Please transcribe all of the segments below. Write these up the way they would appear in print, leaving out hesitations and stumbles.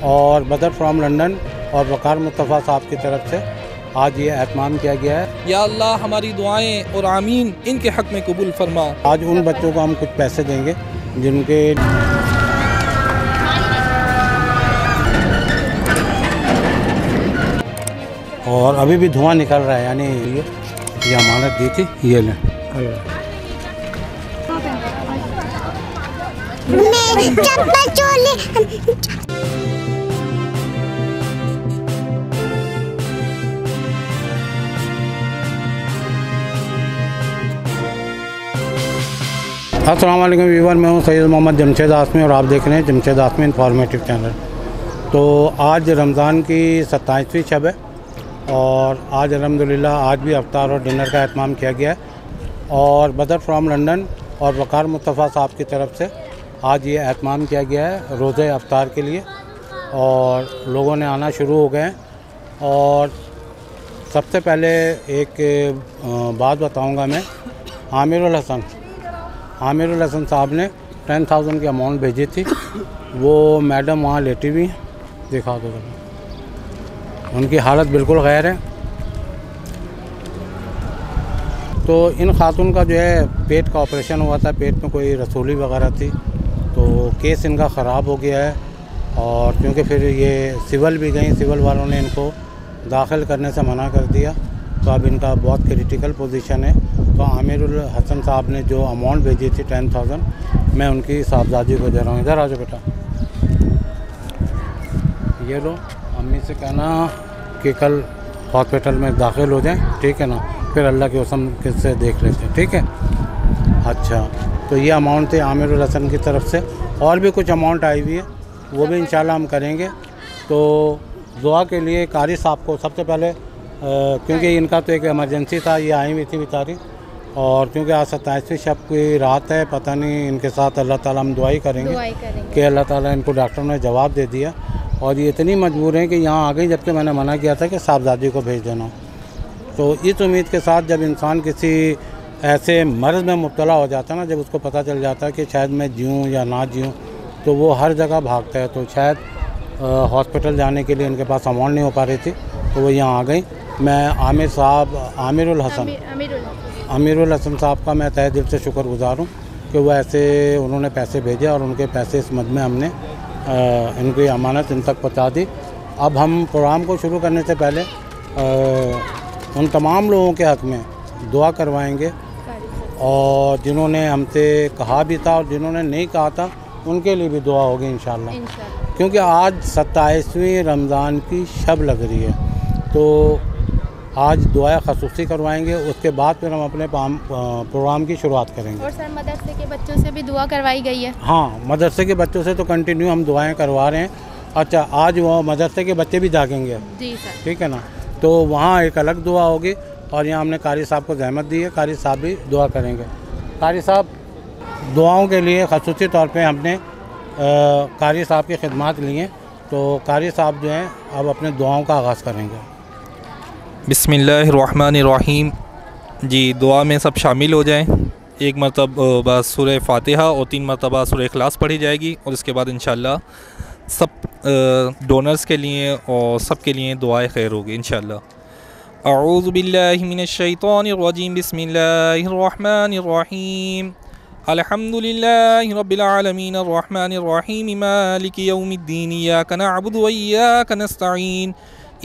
और बदर from London और वकार मुस्तफ़ा साहब की तरफ से आज ये एहतमाम किया गया है। या अल्लाह हमारी दुआएं और आमीन इनके हक़ में कबूल फरमा। आज उन बच्चों को हम कुछ पैसे देंगे जिनके और अभी भी धुआं निकल रहा है, यानी ये अमानत दी थी, ये लें। अस्सलाम वालेकुम व्यूअर, मैं हूं सैयद मोहम्मद जमशेद आसमी और आप देख रहे हैं जमशेद आसमी इंफॉर्मेटिव चैनल। तो आज रमज़ान की 27वीं शब है और आज अल्हम्दुलिल्लाह आज भी अफ्तार और डिनर का एहतमाम किया गया है और बदर फ्राम लंदन और वकार मुस्तफ़ा साहब की तरफ से आज ये एहतमाम किया गया है रोज़े अफ्तार के लिए और लोगों ने आना शुरू हो गए हैं। और सबसे पहले एक बात बताऊंगा मैं, आमिरुल हसन साहब ने 10,000 की अमाउंट भेजी थी। वो मैडम वहाँ लेटी हुई हैं, दिखा दो, उनकी हालत बिल्कुल गैर है। तो इन खातून का जो है पेट का ऑपरेशन हुआ था, पेट में कोई रसूली वगैरह थी, तो केस इनका ख़राब हो गया है। और क्योंकि फिर ये सिविल भी गई, सिविल वालों ने इनको दाखिल करने से मना कर दिया, तो अब इनका बहुत क्रिटिकल पोजीशन है। तो आमिरुल हसन साहब ने जो अमाउंट भेजी थी 10,000, मैं उनकी साहबजादी को दे रहा हूँ। इधर आ जाओ बेटा, ये लो, अम्मी से कहना कि कल हॉस्पिटल में दाखिल हो जाएं, ठीक है ना, फिर अल्लाह के हुक्म किससे देख लेते हैं, ठीक है। अच्छा, तो ये अमाउंट थे आमिरुल हसन की तरफ से। और भी कुछ अमाउंट आई हुई है, वो भी इंशाल्लाह हम करेंगे। तो दुआ के लिए कारी साहब को सबसे पहले, क्योंकि इनका तो एक इमरजेंसी था, ये आई हुई थी बेचारी, और क्योंकि आज 27वीं शब की रात है, पता नहीं इनके साथ अल्लाह ताला हम दुआई करेंगे कि अल्लाह ताला इनको, डॉक्टर ने जवाब दे दिया और ये इतनी मजबूर हैं कि यहाँ आ गई, जबकि मैंने मना किया था कि साहबजादी को भेज देना। तो इस उम्मीद के साथ जब इंसान किसी ऐसे मर्ज़ में मुब्तला हो जाता है ना, जब उसको पता चल जाता है कि शायद मैं जीऊँ या ना जीऊँ, तो वो हर जगह भागता है। तो शायद हॉस्पिटल जाने के लिए इनके पास अमाउंट नहीं हो पा रही थी, तो वो यहाँ आ गई। मैं आमिरुल हसन साहब का मैं तहे दिल से शुक्रगुजार हूँ कि वो ऐसे उन्होंने पैसे भेजे और उनके पैसे इस मद में हमने इनकी अमानत इन तक पहुँचा दी। अब हम प्रोग्राम को शुरू करने से पहले उन तमाम लोगों के हक़ में दुआ करवाएंगे और जिन्होंने हमसे कहा भी था और जिन्होंने नहीं कहा था उनके लिए भी दुआ होगी इंशाल्लाह। क्योंकि आज 27वीं रमज़ान की शब लग रही है, तो आज दुआ ख़ुसूसी करवाएंगे, उसके बाद फिर हम अपने प्रोग्राम की शुरुआत करेंगे। और सर मदरसे के बच्चों से भी दुआ करवाई गई है? हाँ, मदरसे के बच्चों से तो कंटिन्यू हम दुआएं करवा रहे हैं। अच्छा, आज वो मदरसे के बच्चे भी जागेंगे जी सर, ठीक है ना, तो वहाँ एक अलग दुआ होगी। और यहाँ हमने कारी साहब को ज़हमत दी है, कारी साहब भी दुआ करेंगे। कारी साहब दुआओं के लिए ख़ुसूसी तौर पर हमने कारी साहब की खिदमत ली हैं, तो कारी साहब जो हैं अब अपने दुआओं का आगाज़ करेंगे। बिस्मिल्लाहिर्रहमानिर्रहीम। जी, दुआ में सब शामिल हो जाएं। एक मरतबा सूरह फातिहा और 3 मरतबा सूरह इखलास पढ़ी जाएगी और इसके बाद इंशाल्लाह सब डोनर्स के लिए और सब के लिए दुआएं खैर होगी इंशाल्लाह। अऊज़ु बिल्लाहि मिनश शैतानिर रजीम, बिस्मिल्लाहिर्रहमानिर्रहीम, अल्हम्दुलिल्लाहि रब्बिल आलमीन, अर्रहमानिर रहीम, मालिकि यौमिद्दीन, इय्याका नअबुदु व इय्याका नस्तईन,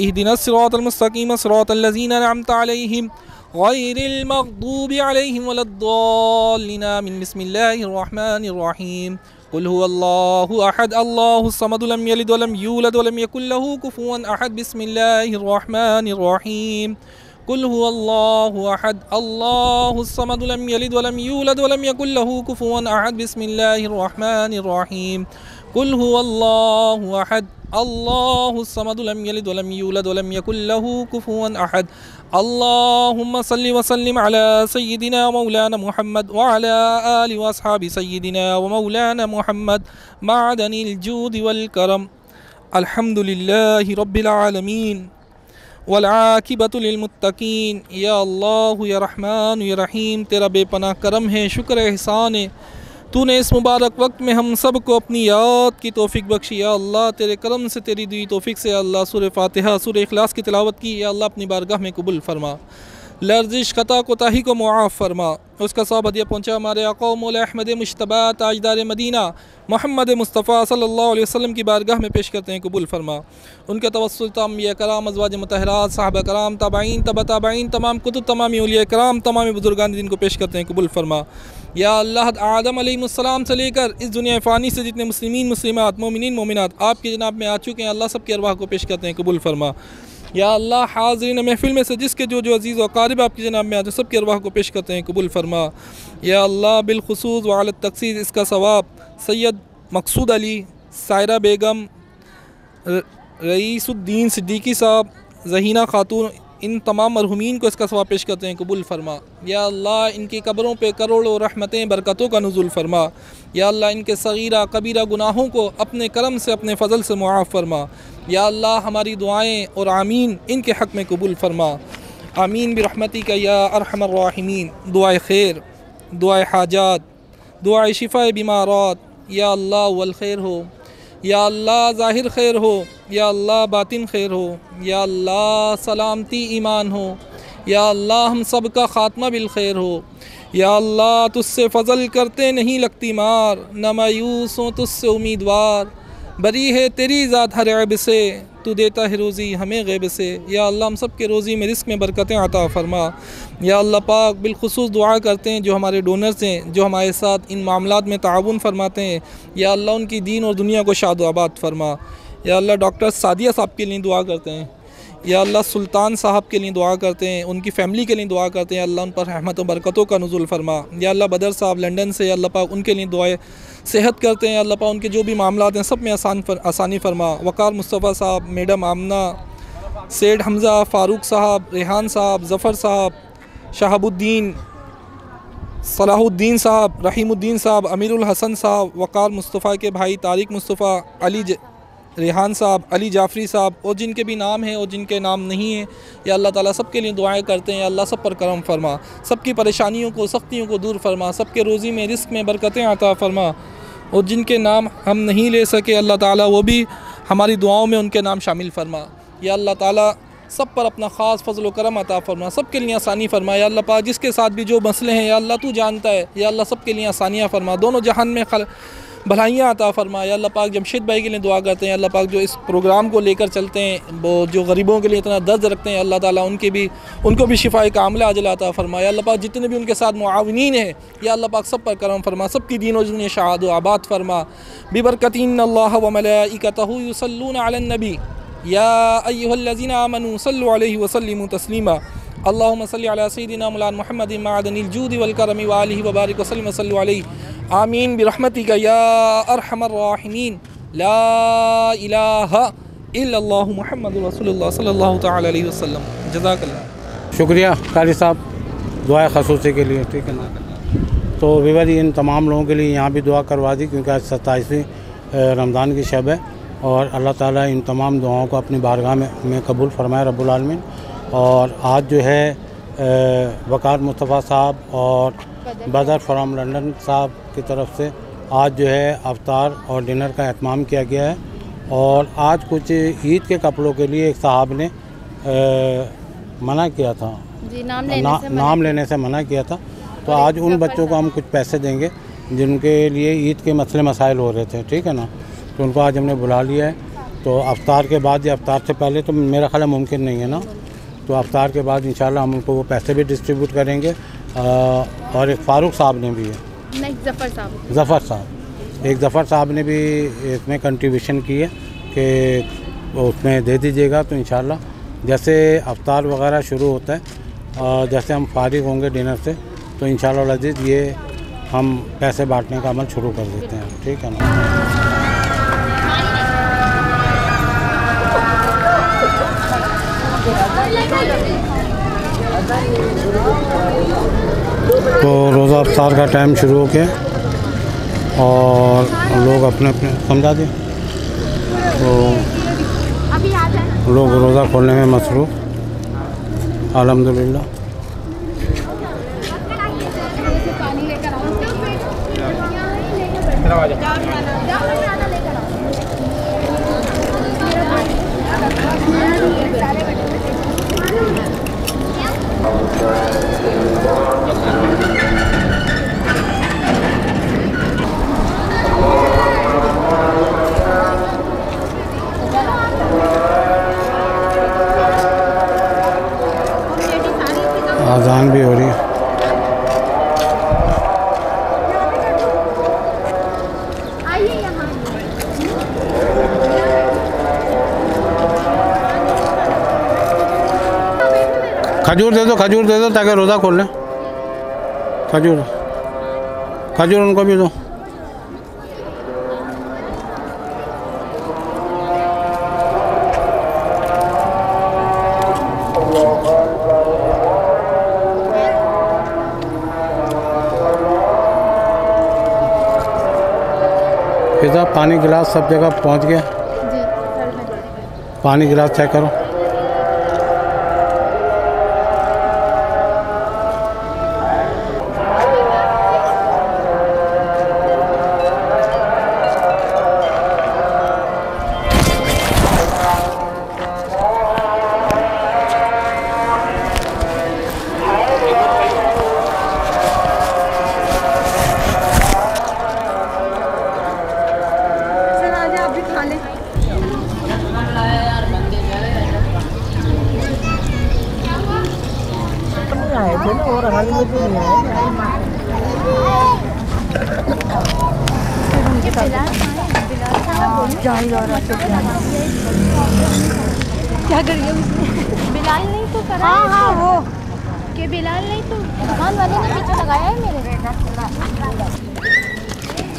इहदिनस सिरातल मुस्तकीम, सिरातल लज़ीना अनअमता अलैहिम, गैरिल मग़दूबि अलैहिम वलद्दाल्लीन, आमीन। बिस्मिल्लाहिर रहमानिर रहीम, कुल हुवल्लाहु अहद, अल्लाहुस समद, लम यलिद वलम यूलद वलम यकुल लहू कुफुवन अहद। बिस्मिल्लाहिर रहमानिर रहीम, कुल हुवल्लाहु अहद, अल्लाहुस समद, लम यलिद वलम यूलद वलम यकुल लहू कुफुवन अहद। बिस्मिल्लाहिर रहमानिर रहीम, कुल हुवल्लाहु अहद, अल्लाहुस समद, लम यलिद वलम यूलद वलम यकुल लहू कुफुवन अहद। अल्लाहुम्मा सल्लि व सल्लिम अला सय्यिदिना मौलाना मुहम्मद व अला आलि व अस्हाबि सय्यिदिना व मौलाना मुहम्मद मादनिल जूदि वल करम। अल्हम्दुलिल्लाहि रब्बिल आलमीन वल आकिबतु लिल मुत्तकीन। या अल्लाह या रहमान या रहीम, तेरा बेपनाह करम है, शुक्र एहसान है, तूने इस मुबारक वक्त में हम सब को अपनी याद की तौफीक बख्शी। या अल्लाह तेरे करम से, तेरी दी तौफीक से अल्लाह सूरह फातिहा, सूरह इखलास की तिलावत की। या अल्लाह अपनी बारगाह में कबूल फरमा। लर्जिश ख़ता कोताही को मुआफ़ फरमा। उसका सब हदिया पहुँचा हमारे आका मौला अहमद मुश्तबा ताजदार मदीना मोहम्मद मुस्तफ़ा सल्लल्लाहु अलैहि वसल्लम की बारगाह में पेश करते हैं, कबूल फरमा। उनके तवस्सुल तंबिया कराम, अज़वाज मुतहरात, सहाबा कराम, ताबईन, तबा ताबईन, तमाम कुतुब, तमाम औलिया कराम, तमाम बुजुर्गान दिन को पेश करते हैं, कबूल फरमा। या अल्लाह आदम अलैहिस्सलाम से लेकर इस दुनिया फ़ानी से जितने मुस्लिमीन मुस्लिमात मोमिनीन मोमिनात आपकी जनाब में आ चुके हैं, अल्लाह सब की अरवाह को पेश करते हैं, कबूल फरमा। या अल्लाह हाज़रीन महफ़िल में से जिसके जो जो अज़ीज़ व क़ारिब आपकी जनाब में आते सब की अरवाह को पेश करते हैं, कबूल फरमा। या अल्लाह बिलख़ुसूस व अला तख़सीस इसका सवाब सैयद मकसूद अली, सायरा बेगम, रईसुद्दीन सिद्दीकी साहब, ज़हीना खातून, इन तमाम मरहुमीन को इसका सवाब पेश करते हैं, कबूल फरमा। या अल्लाह इनकी कब्रों पे करोड़ों रहमतें बरकतों का नुज़ुल फरमा। या अल्लाह इनके सगीरा कबीरा गुनाहों को अपने करम से, अपने फ़ज़ल से मुआफ़ फरमा। या अल्लाह हमारी दुआएँ और आमीन इनके हक़ में कबूल फरमा। आमीन बिरहमतिका या अरहमर राहिमीन। दुआए खैर, दुआए हाजात, दुआए शिफ़ाए बीमारात, या अल्लाह वल खैर हो। या अल्लाह ज़ाहिर खैर हो। या अल्लाह बातिन खैर हो। या अल्लाह सलामती ईमान हो। या अल्लाह हम सब का ख़ात्मा बिल खैर हो। या अल्लाह तुझसे फ़ज़ल करते नहीं लगती मार, न मायूस हो तुझसे उम्मीदवार, बरी है तेरी ज़ात हर ऐब से, तू देता है रोज़ी हमें गैब से। या अल्लाह हम सब के रोज़ी में रिस्क में बरकतें अता फ़रमा। या अल्लाह पाक बिलखुसूस दुआ करते हैं जो हमारे डोनर्स हैं, जो हमारे साथ इन मामलात में ताउन फरमाते हैं, या अल्लाह उनकी दीन और दुनिया को शाद आबाद फरमा। या अल्लाह डॉक्टर सादिया साहब के लिए दुआ करते हैं। या अल्लाह सुल्तान साहब के लिए दुआ करते हैं, उनकी फ़ैमिली के लिए दुआ करते हैं, अल्लाह उन पर रहमत व बरकतों का नुज़ुल फरमा। या अल्लाह बदर साहब लंदन से, अल्लाह पाक उनके लिए दुआएं सेहत करते हैं, अल्लाह पाक उनके जो भी मामलात हैं सब में आसानी फरमा। वक़ार मुस्तफ़ा साहब, मैडम आमना, सैयद हमज़ा, फ़ारूक साहब, रेहान साहब, ज़फ़र साहब, शहाबुद्दीन, सलाहुद्दीन साहब, रहीमुद्दीन साहब, अमीरुल हसन साहब, वक़ार मुस्तफ़ा के भाई तारिक मुस्तफ़ा, अली रेहान साहब, अली जाफ़री साहब, और जिनके भी नाम हैं और जिनके नाम नहीं हैं, या अल्लाह ताला सब के लिए दुआएं करते हैं, अल्लाह सब पर करम फरमा, सबकी परेशानियों को, सख्तियों को दूर फरमा, सबके रोज़ी में रिस्क में बरकतें अता फरमा। और जिनके नाम हम नहीं ले सके अल्लाह ताला वो भी हमारी दुआओं में उनके नाम शामिल फरमा। या अल्लाह ताला सब पर अपना ख़ास फ़ज़ल व करम अता फरमा, सब के लिए आसानी फरमा। या अल्लाह पाक जिसके साथ भी जो मसले हैं या अल्लाह तू जानता है, या अल्लाह सब के लिए आसानियाँ फरमा, दोनों जहान में भलाइयाँ अता फरमा। या अल्लाह पाक जमशेद भाई के लिए दुआ करते हैं, अल्लाह पाक जो इस प्रोग्राम को लेकर चलते हैं, वो जो गरीबों के लिए इतना दर्द रखते हैं, अल्लाह ताला उनको भी शिफाए कामिला अजल अता फरमा। या अल्लाह पाक जितने भी उनके साथ मुआविनीन हैं, या अल्लाह पाक सब पर करम फरमा, सबकी दीन और दुनिया शहाद व आबाद फरमा। बिबरकतिन अल्लाह व मलाइकतहु युसल्लूना अलन नबी या अय्युहल्लज़ीना आमनू सल्लु अलैहि व सल्लिमू तस्लीमा। अल्लाहुम्मा सल्लि अला सय्यिदिना मौलाना मुहम्मदिन मअदनिल जूदि वल करमी व आलिहि व बारिक व सल्लिम व सल्लु अलैहि। आमीन बिरहमतिका या अरहमर राहिमीन। ला इलाहा इल्लल्लाहु मुहम्मदुर रसूलुल्लाह सल्लल्लाहु तआला अलैहि वसल्लम। जज़ाकल्लाह। शुक्रिया कारी साहब दुआ ख़ुसूसी के लिए, ठीक है ना। तो विवर इन तमाम लोगों के लिए यहाँ भी दुआ करवा दी, क्योंकि आज 27वीं रमज़ान की शब है, और अल्लाह ताला इन तमाम दुआओं को अपनी बारगाह में कबूल फरमाए रब्बुल आलमीन। और आज जो है वक़ार मुस्तफ़ा साहब और बदर फ्राम लंदन साहब की तरफ से आज जो है अफ्तार और डिनर का एहतमाम किया गया है। और आज कुछ ईद के कपड़ों के लिए एक साहब ने मना किया था जी, नाम लेने से मना किया था। तो आज उन बच्चों को हम कुछ पैसे देंगे जिनके लिए ईद के मसले मसाइल हो रहे थे, ठीक है ना। तो उनको आज हमने बुला लिया है। तो अफ्तार के बाद या अफ्तार से पहले तो मेरा ख्याल मुमकिन नहीं है ना, तो अफ्तार के बाद इंशाल्लाह हम उनको वो पैसे भी डिस्ट्रीब्यूट करेंगे। और एक फ़ारूक साहब ने भी है, नहीं ज़फ़र साहब, एक ज़फ़र साहब ने भी इसमें कंट्रीब्यूशन की है कि उसमें दे दीजिएगा। तो इंशाल्लाह जैसे अफ्तार वगैरह शुरू होता है, जैसे हम फारिग होंगे डिनर से, तो इंशाल्लाह अज़ीज़ ये हम पैसे बांटने का अमल शुरू कर देते हैं, ठीक है ना। तो रोज़ा अफ्तार का टाइम शुरू हो गया और लोग अपने अपने समझा दिए, तो लोग रोज़ा खोलने में मसरूफ़ अल्हम्दुलिल्लाह। अजान भी हो रही है। खजूर दे दो ताकि रोज़ा खोल लें। खजूर उनको भी दो। फिजा पानी गिलास सब जगह पहुंच गया। पानी गिलास चेक करो। क्या करिए बिलाल नहीं तो करा। हाँ वो के बिलाल नहीं तो दुकान वाले ने पीछे लगाया है मेरे।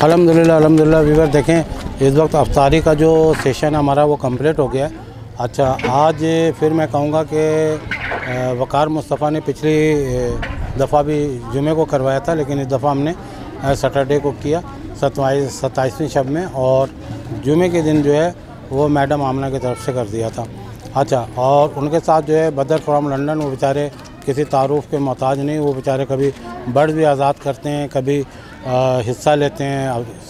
अल्हम्दुलिल्लाह व्यूअर देखें इस वक्त अफ्तारी का जो सेशन हमारा वो कंप्लीट हो गया है। अच्छा आज फिर मैं कहूँगा कि वकार मुस्तफ़ा ने पिछली दफ़ा भी जुमे को करवाया था, लेकिन इस दफ़ा हमने सैटरडे को किया 27वीं शब में, और जुमे के दिन जो है वो मैडम आमना की तरफ से कर दिया था। अच्छा और उनके साथ जो है बदर फ्रॉम लंदन, वो बेचारे किसी तारुफ के मोहताज नहीं, वो बेचारे कभी बर्ड भी आज़ाद करते हैं, कभी हिस्सा लेते हैं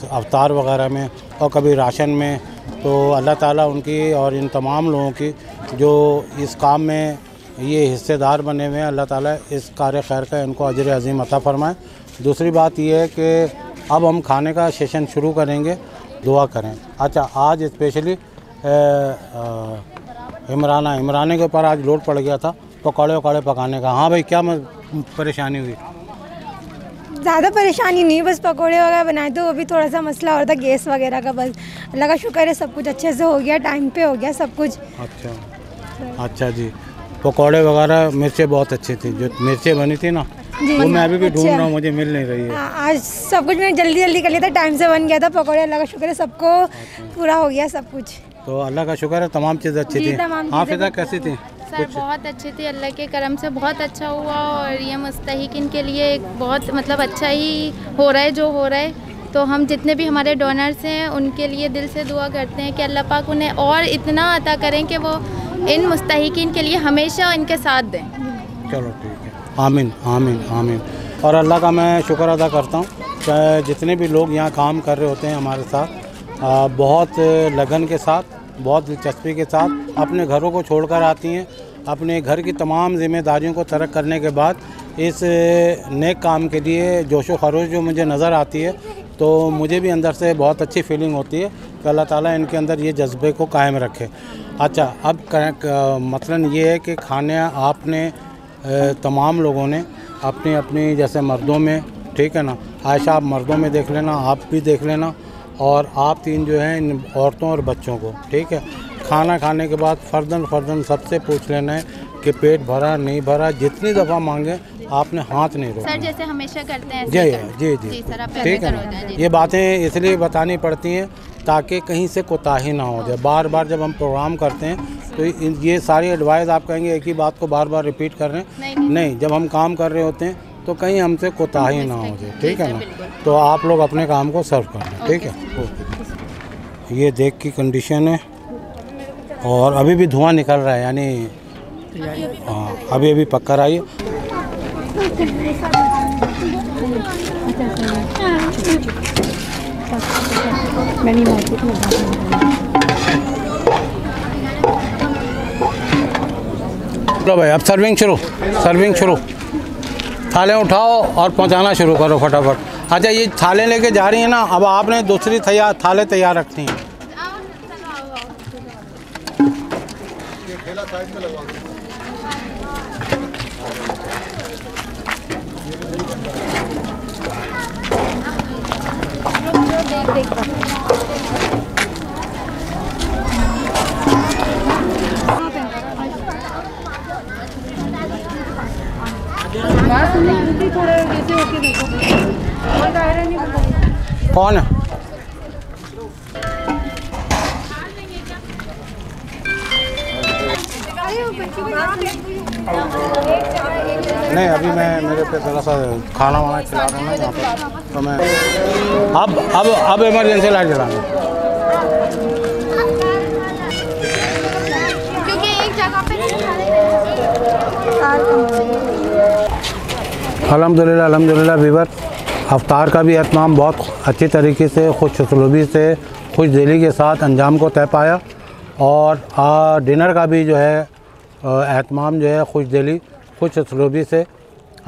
अवतार वगैरह में और कभी राशन में। तो अल्लाह ताला उनकी और इन तमाम लोगों की जो इस काम में ये हिस्सेदार बने हुए हैं, अल्लाह ताला इस कार्य खैर का इनको अजर अज़ीम अता फरमाए। दूसरी बात ये है कि अब हम खाने का सेशन शुरू करेंगे, दुआ करें। अच्छा आज स्पेशली इमराने के ऊपर आज लोड पड़ गया था पकौड़े वकौड़े पकाने का। हाँ भाई क्या परेशानी हुई? ज़्यादा परेशानी नहीं, बस पकोड़े वगैरह बनाए तो वो भी थोड़ा सा मसला हो रहा था गैस वगैरह का। बस अल्लाह का शुक्र है सब कुछ अच्छे से हो गया, टाइम पे हो गया सब कुछ। अच्छा जी, पकोड़े वगैरह मिर्चें बहुत अच्छी थी, जो मिर्चें बनी थी ना वो मैं अभी भी ढूंढ रहा हूँ, मुझे मिल नहीं रही है। आज सब कुछ मैंने जल्दी कर लिया था, टाइम से बन गया था पकोड़े। अल्लाह का शुक्र है सबको पूरा हो गया सब कुछ। तो अल्लाह का शुक्र है तमाम चीज़ें अच्छी थी। हाँ फिजा कैसी थी? सर बहुत अच्छी थी, अल्लाह के करम से बहुत अच्छा हुआ, और ये मुस्तहिकीन के लिए एक बहुत मतलब अच्छा ही हो रहा है जो हो रहा है। तो हम जितने भी हमारे डोनर्स हैं उनके लिए दिल से दुआ करते हैं कि अल्लाह पाक उन्हें और इतना अता करें कि वो इन मुस्तहिकीन के लिए हमेशा इनके साथ दें। चलो ठीक है, आमीन आमीन आमीन। और अल्लाह का मैं शुक्र अदा करता हूँ कि जितने भी लोग यहाँ काम कर रहे होते हैं हमारे साथ बहुत लगन के साथ, बहुत दिलचस्पी के साथ अपने घरों को छोड़कर आती हैं, अपने घर की तमाम जिम्मेदारियों को तर्क करने के बाद इस नेक काम के लिए जोश व खरोश जो मुझे नज़र आती है, तो मुझे भी अंदर से बहुत अच्छी फीलिंग होती है कि अल्लाह ताला इनके अंदर ये जज्बे को कायम रखे। अच्छा अब मसलन ये है कि खाने आपने तमाम लोगों ने अपनी अपनी जैसे मर्दों में, ठीक है ना, आयशा आप मर्दों में देख लेना, आप भी देख लेना, और आप तीन जो हैं इन औरतों और बच्चों को, ठीक है, खाना खाने के बाद फ़र्दन सबसे पूछ लेना है कि पेट भरा नहीं भरा। जितनी दफ़ा मांगे आपने हाथ नहीं रोकना। सर जैसे हमेशा करते हैं जी सर, ठीक है ना। ये बातें इसलिए बतानी पड़ती हैं ताकि कहीं से कोताही ना हो जाए। बार बार जब हम प्रोग्राम करते हैं तो ये सारी एडवाइस आप कहेंगे एक ही बात को बार बार रिपीट कर रहे हैं, नहीं, जब हम काम कर रहे होते हैं तो कहीं हमसे कोताही ना हो जाए, ठीक है ना। तो आप लोग अपने काम को सर्व कर लें, ठीक है। ओके, ये देख की कंडीशन है, और अभी भी धुआं निकल रहा है, यानी हाँ अभी पक कर आई है। लो भाई, अब सर्विंग शुरू। थाले उठाओ और पहुंचाना शुरू करो फटाफट। अच्छा, ये थाले लेके जा रही है ना, अब आपने दूसरी थाले तैयार रखनी है। कौन है? नहीं, अभी मैं मेरे पे थोड़ा सा खाना वाना खिला रहा हूँ ना यहाँ पर, तो मैं अब इमरजेंसी लाइट जलाना। क्योंकि एक जगह पे अल्हम्दुलिल्लाह वीवर, अफ्तार का भी एहतमाम बहुत अच्छी तरीके से, खुश उसलूबी से, खुश दिली के साथ अंजाम को तय पाया। और डिनर का भी जो है एहतमाम जो है खुश दिली, खुश उसलूबी से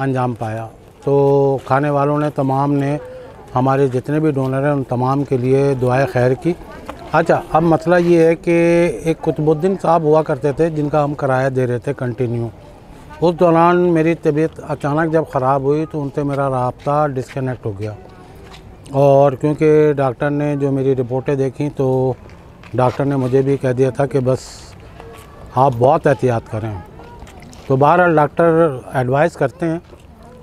अंजाम पाया। तो खाने वालों ने तमाम ने, हमारे जितने भी डोनर हैं उन तमाम के लिए दुआए खैर की। अच्छा, अब मसला ये है कि एक कुतुबुद्दीन साहब हुआ करते थे जिनका हम किराया दे रहे थे कंटिन्यू। उस दौरान मेरी तबीयत अचानक जब ख़राब हुई तो उनसे मेरा राब्ता डिस्कनेक्ट हो गया। और क्योंकि डॉक्टर ने जो मेरी रिपोर्टें देखी तो डॉक्टर ने मुझे भी कह दिया था कि बस आप बहुत एहतियात करें। तो बहरहाल डॉक्टर एडवाइस करते हैं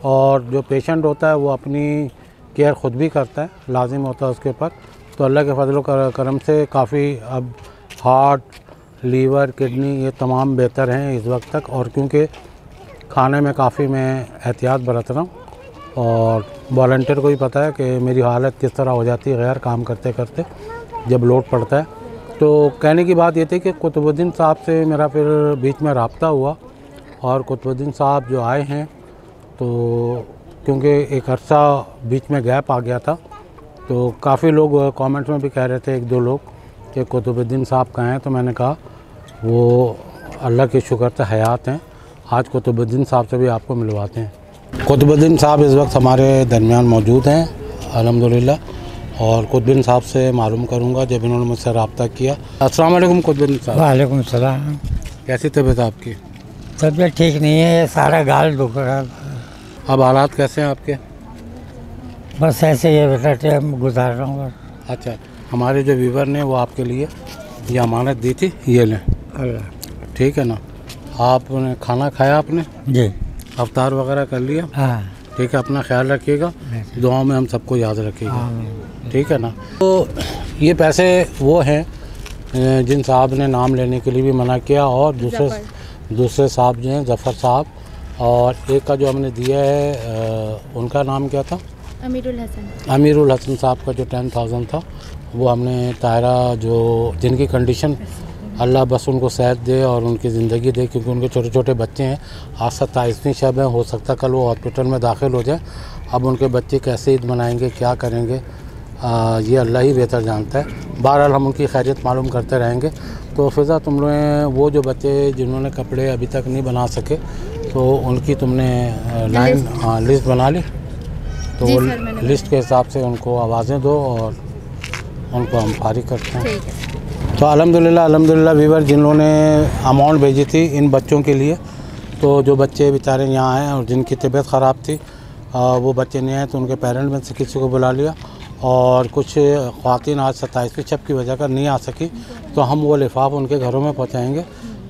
और जो पेशेंट होता है वो अपनी केयर ख़ुद भी करता है, लाजिम होता है उसके ऊपर। तो अल्लाह के फजल करम से काफ़ी अब हार्ट, लीवर, किडनी ये तमाम बेहतर हैं इस वक्त तक। और क्योंकि खाने में काफ़ी मैं एहतियात बरत रहा हूँ और वॉलंटियर को भी पता है कि मेरी हालत किस तरह हो जाती है गैर काम करते करते जब लोड पड़ता है। तो कहने की बात ये थी कि कुतुबुद्दीन साहब से मेरा फिर बीच में रब्ता हुआ और कुतुबुद्दीन साहब जो आए हैं तो क्योंकि एक अरसा बीच में गैप आ गया था तो काफ़ी लोग कमेंट्स में भी कह रहे थे, एक दो लोग, कि कुतुबुद्दीन साहब कहाँ हैं। तो मैंने कहा वो अल्लाह के शुक्र से हयात हैं। आज कुतुबुद्दीन साहब से भी आपको मिलवाते हैं। कुतुबुद्दीन साहब इस वक्त हमारे दरमियान मौजूद हैं अल्हम्दुलिल्लाह। और कुतुबुद्दीन साहब से मालूम करूँगा जब इन्होंने मुझसे रब्ता किया। अस्सलाम वालेकुम कुतुबुद्दीन साहब। वालेकुम सलाम। कैसी तबीयत आपकी? तबीयत ठीक नहीं है, ये सारा गाल दुख रहा है। अब हालात कैसे हैं आपके? बस ऐसे ही बेटा टाइम गुजार रहा हूँ। अच्छा, हमारे जो व्यूवर ने वो आपके लिए ये अमानत दी थी, ये लें। अल्लाह। ठीक है ना? आपने खाना खाया आपने? जी। अफ्तार वगैरह कर लिया? हाँ। ठीक है, अपना ख्याल रखिएगा, दुआओं में हम सबको याद रखिएगा। ठीक है ना? तो ये पैसे वो हैं जिन साहब ने नाम लेने के लिए भी मना किया और दूसरे साहब जो हैं ज़फ़र साहब, और एक का जो हमने दिया है उनका नाम क्या था? अमीरुल हसन साहब का जो 10,000 था वो हमने तायरा, जो जिनकी कंडीशन अल्लाह बस उनको सेहत दे और उनकी ज़िंदगी दे, क्योंकि उनके छोटे छोटे बच्चे हैं। आज 27वीं शब है, हो सकता कल वो हॉस्पिटल में दाखिल हो जाए। अब उनके बच्चे कैसे ईद मनाएंगे, क्या करेंगे, ये अल्लाह ही बेहतर जानता है। बहरहाल हम उनकी खैरियत मालूम करते रहेंगे। तो फ़िज़ा, तुम लोग वो जो बच्चे जिन्होंने कपड़े अभी तक नहीं बना सके तो उनकी तुमने लिस्ट बना ली? तो वो लिस्ट के हिसाब से उनको आवाज़ें दो और उनको हम फारिग करते हैं। तो अल्हम्दुलिल्लाह वीवर, जिन्होंने अमाउंट भेजी थी इन बच्चों के लिए, तो जो बच्चे बेचारे यहाँ आए और जिनकी तबीयत ख़राब थी वो बच्चे नहीं आए तो उनके पेरेंट्स में से किसी को बुला लिया। और कुछ ख़वातीन आज 27वीं शब की वजह कर नहीं आ सकी तो हम वो लिफाफ उनके घरों में पहुँचाएँगे।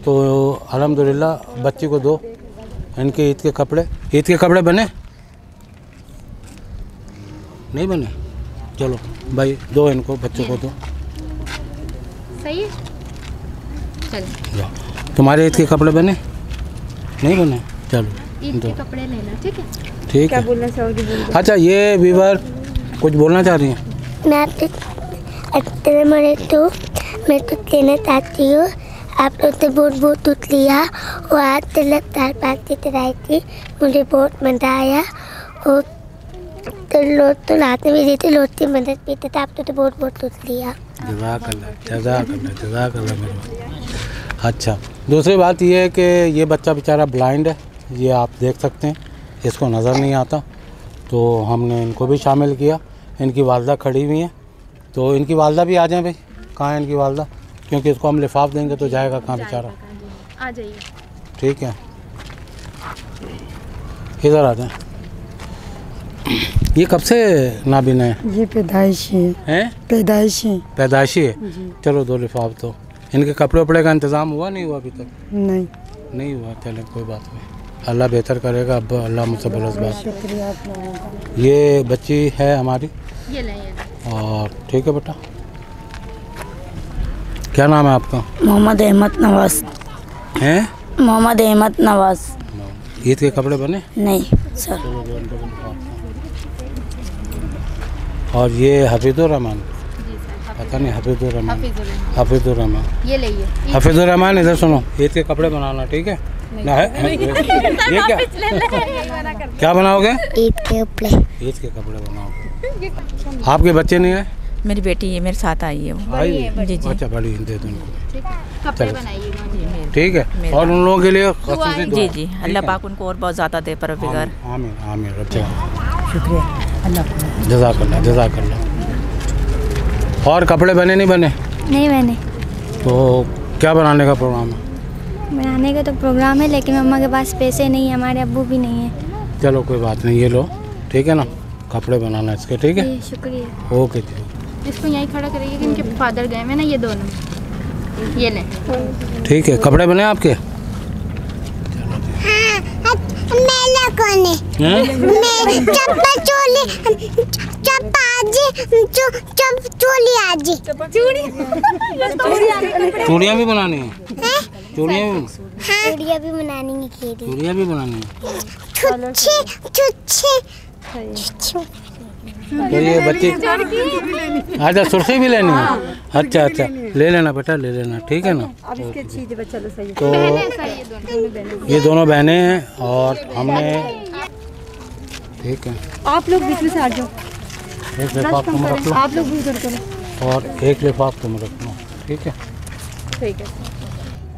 तो अल्हम्दुलिल्लाह बच्ची को दो इनके ईद के कपड़े बने नहीं बने? चलो भाई, दो इनको, बच्चों को दो। सही है, चलो। तुम्हारे ईद के कपड़े बने नहीं बने? चलो ईद के कपड़े लेना। ठीक है, ठीक क्या है। बोलना चाहोगी? अच्छा, ये वीवर कुछ बोलना चाह रही हैं? मैं तो कहना चाहती हूँ, आप लोग ने बहुत बहुत दूध लिया और आज तलब दाल बाटी कराई थी, मुझे बहुत मज़ा आया। और तो लोट तो लाते भी देते, लोट की मदद पीते थे, आपने तो बहुत बहुत दूध लिया। जज़ाकल्लाह मेरे भाई। अच्छा, दूसरी बात ये है कि ये बच्चा बेचारा ब्लाइंड है, ये आप देख सकते हैं, इसको नज़र नहीं आता, तो हमने इनको भी शामिल किया। इनकी वालदा खड़ी हुई हैं, तो इनकी वालदा भी आ जाएं भाई। कहाँ है इनकी वालदा? क्योंकि इसको हम लिफाफ देंगे तो जाएगा कहाँ बेचारा। आ जाइए। ठीक है, इधर आ जाएं। ये कब से नाबिन है? ये पैदाइशी है। पैदाइशी है। चलो 2 लिफाफ तो। इनके कपड़े वपड़े का इंतज़ाम हुआ नहीं हुआ अभी तक? नहीं हुआ। चलें कोई बात नहीं, अल्लाह बेहतर करेगा। अब अल्लाह मुझसे बरस बात। ये बच्ची है हमारी, ये ले। और ठीक है बेटा। क्या नाम है आपका? मोहम्मद अहमद नवाज। हैं? मोहम्मद अहमद नवाज। ईद के कपड़े बने? नहीं सर। और ये हफीजुर रहमान, पता नहीं हफीजुर रहमान। ये ले। हफीजुर रहमान इधर सुनो, ईद के कपड़े बनाना, ठीक है ना? है ये क्या बनाओगे? ईद के कपड़े। ईद के कपड़े बनाओगे। आपके बच्चे नहीं आए? मेरी बेटी है, मेरे साथ आई है वो। आई है? जी जी। अच्छा, बड़ी दे दो उनको। कपड़े बनाइए। ठीक है, और उन लोगों के लिए ख़ुसूसी दुआ। जी जी, अल्लाह पाक उनको और बहुत ज़्यादा दे परवरदिगार। आमीन आमीन। अच्छा, शुक्रिया अल्लाह। जज़ाकल्लाह। और कपड़े बने नहीं बने? नहीं मैंने तो क्या बनाने का प्रोग्राम है? बनाने का तो प्रोग्राम है, लेकिन मम्मा के पास पैसे नहीं है, हमारे अब्बू भी नहीं है। चलो कोई बात नहीं, ये लो, ठीक है ना, कपड़े बनाना इसके, ठीक है? शुक्रिया। ओके जी। इसको यहीं खड़ा करिए कि इनके फादर गए हैं ना, ये दोनों। ये ले। ठीक है, कपड़े बने आपके? मेला कौन है? चप्पा चोली चूड़ियाँ भी बनानी है? चूड़ियाँ भी बनानी है। चूड़ियाँ भी बनानी है। तो ये बच्ची अच्छा सुर्खी भी लेनी है? अच्छा अच्छा, ले लेना बेटा, ले लेना, ठीक है ना? तो ये दोनों बहनें हैं और हमने, ठीक है, आप लोग बीच में से आ जाओ। एक लिफाफ तुम रख लो, आप लोग भी उधर करो। और एक लिफाफ तुम रख लो, ठीक है? ठीक है।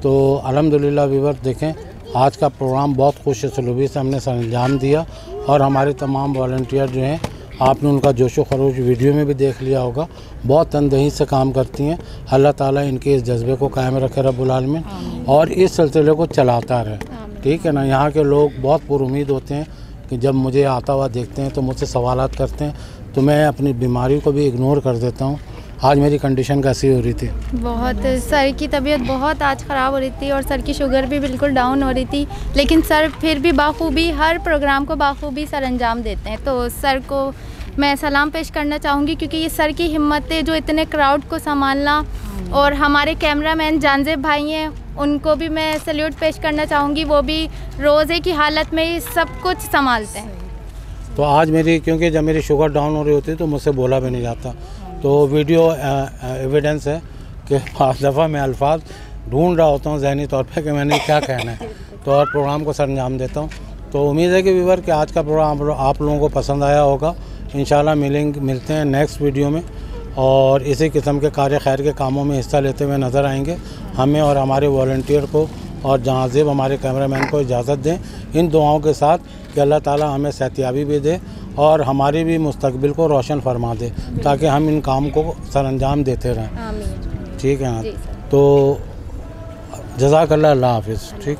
तो अल्हम्दुलिल्लाह व्यूअर्स, देखें आज का प्रोग्राम बहुत खुश सलूबी से हमने सरअंजाम दिया, और हमारे तमाम वॉलंटियर जो हैं, आपने उनका जोशो खरोश वीडियो में भी देख लिया होगा, बहुत तनदही से काम करती हैं। अल्लाह ताला इनके इस जज्बे को कायम रखे रब्बुल आलमीन, और इस सिलसिले को चलाता रहे, ठीक है ना? यहाँ के लोग बहुत पुरुमीद होते हैं कि जब मुझे आता हुआ देखते हैं तो मुझसे सवालात करते हैं, तो मैं अपनी बीमारी को भी इग्नोर कर देता हूँ। आज मेरी कंडीशन कैसी हो रही थी? बहुत, सर की तबीयत बहुत आज ख़राब हो रही थी, और सर की शुगर भी बिल्कुल डाउन हो रही थी, लेकिन सर फिर भी बाखूबी हर प्रोग्राम को बाखूबी सर अंजाम देते हैं। तो सर को मैं सलाम पेश करना चाहूँगी, क्योंकि ये सर की हिम्मत है जो इतने क्राउड को संभालना, और हमारे कैमरामैन जानजेब भाई हैं, उनको भी मैं सैल्यूट पेश करना चाहूँगी। वो भी रोज़े की हालत में ही सब कुछ संभालते हैं। तो आज मेरी, क्योंकि जब मेरी शुगर डाउन हो रही होती है तो मुझसे बोला भी नहीं जाता, तो वीडियो एविडेंस है कि पाँच दफ़ा मैं अल्फाज ढूंढ रहा होता हूँ जहनी तौर पे कि मैंने क्या कहना है, तो और प्रोग्राम को सरअंजाम देता हूँ। तो उम्मीद है कि व्यूअर कि आज का प्रोग्राम आप लोगों को पसंद आया होगा। इंशाल्लाह मिलते हैं नेक्स्ट वीडियो में, और इसी किस्म के कार्य खैर के कामों में हिस्सा लेते हुए नज़र आएंगे। हमें और हमारे वॉलंटियर को और जहाँज़ेब हमारे कैमरामैन को इजाज़त दें, इन दुआओं के साथ कि अल्लाह ताला हमें सेहतियाबी भी दे और हमारी भी मुस्तकबिल को रोशन फरमा दे, ताकि हम इन काम को सरअंजाम देते रहें। ठीक है ना? तो जज़ाकल्लाह, अल्लाह हाफ़िज़। ठीक।